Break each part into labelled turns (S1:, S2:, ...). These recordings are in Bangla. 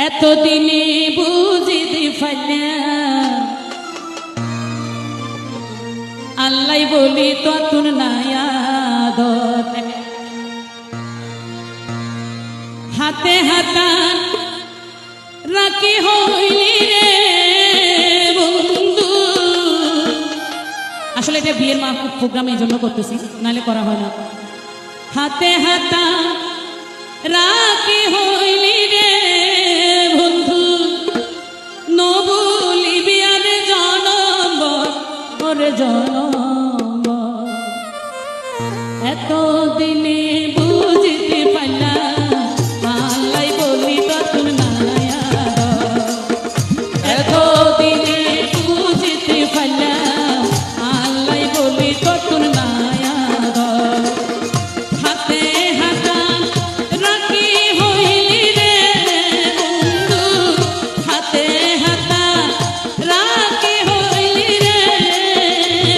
S1: এতদিনে বুঝিতে পাইলা আল্লাহ বলি ততুন নায়াদর হাতে হাতান রাখি হইলি রে বন্ধু। আসলে এটা বিয়ের প্রোগ্রাম এই জন্য করতেছি, নাহলে করা হয় না। হাতে হাতা রাখি হইলি রে বন্ধু, নবুলিবি আর জনম ওরে জনম। এতদিনে বুঝিতে পারলাম আল্লাহ বলি তখন নায়াদর। এতদিনে বুঝিতে পারলাম আল্লাহ বলি তখন নায়াদর। হাতে হাতা রাখি হইলি রে বন্ধু, হাতে হাতা রাখি হইলি রে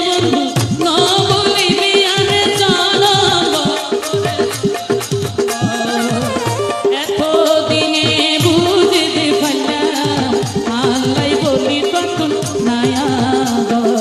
S1: বন্ধু, নবুলিবি আর জনম। এতদিনে বুঝিতে পারলাম আল্লাহ বলি তখন নায়াদর।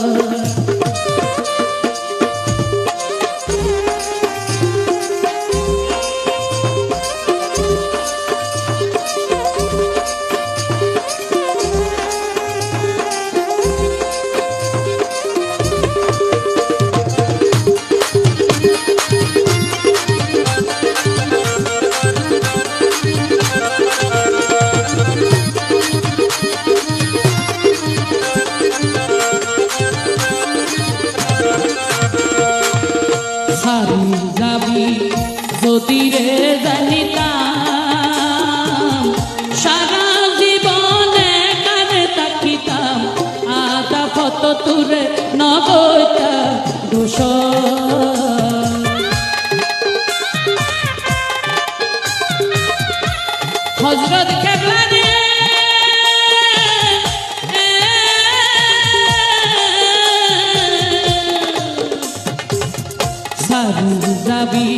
S1: হারি যাবি যদি রে জানিতাম, সারা জীবনে কারে তাকিতাম, আদা ফত তুরে নবতা দোষ। হযরত কেবলা রে সারি যাবি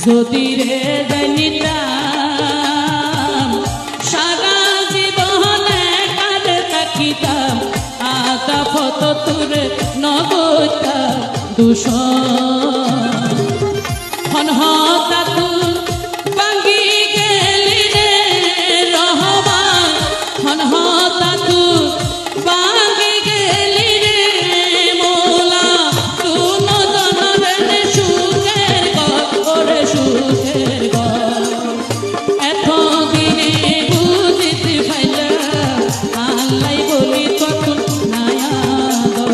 S1: যদি রে জানিতাম, সারা জীবনে কারে তাকিতাম, আদা ফত তুরে নবতা দোষ। হনহতা তুই ভাঙ্গি গেলি রে রহমান, হনহতা তুই ভাঙ্গি গেলি রে মোলা, তুন জনরে সুখের ঘর ওরে সুখের ঘর। এতদিনে বুঝিতে পারলাম আল্লাহ বলি তখন নায়াদর।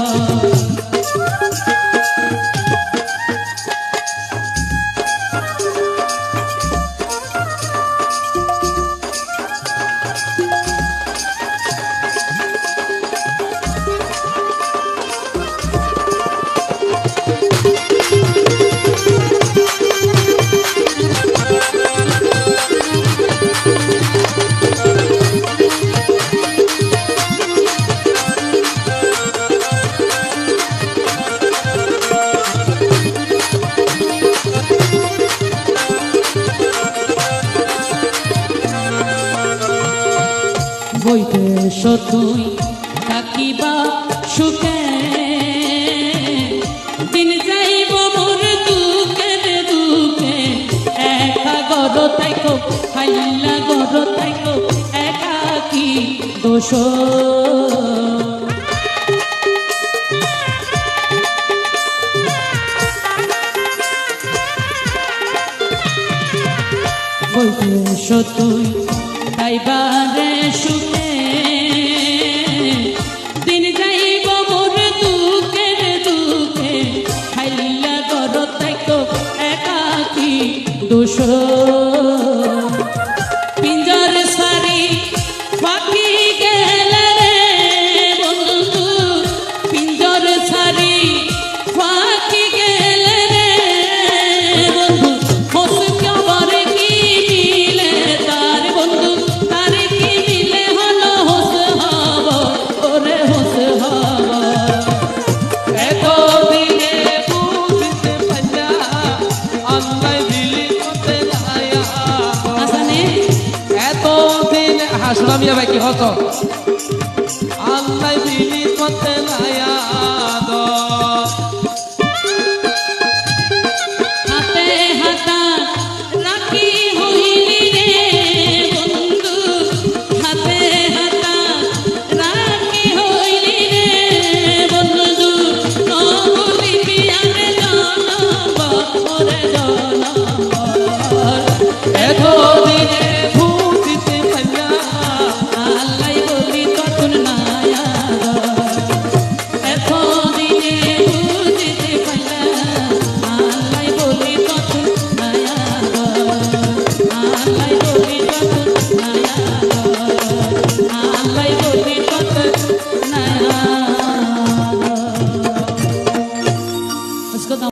S1: বৈদেশ তুই থাকিবা সুখে, দিন যাইব মোর দুঃখের দুঃখে, একা গর তাইকো হাইলা গর তাইকো একাকি দোষ। বৈদেশ তুই তাইবারে সুখে, দিন যাইব মোর দুঃখের দুঃখে, হাইলা গর তাইকো একাকি দোষ। পিঞ্জর সারি পাখি গেলে রে বন্ধু, পিঞ্জর সারি পাখি গেলে রে বন্ধু, হোস খবর কি দিলে তার বন্ধু, তার কি
S2: হ্যাঁ শোনা মিয়া ভাই কি হতো আল্লাহ বিলি করতে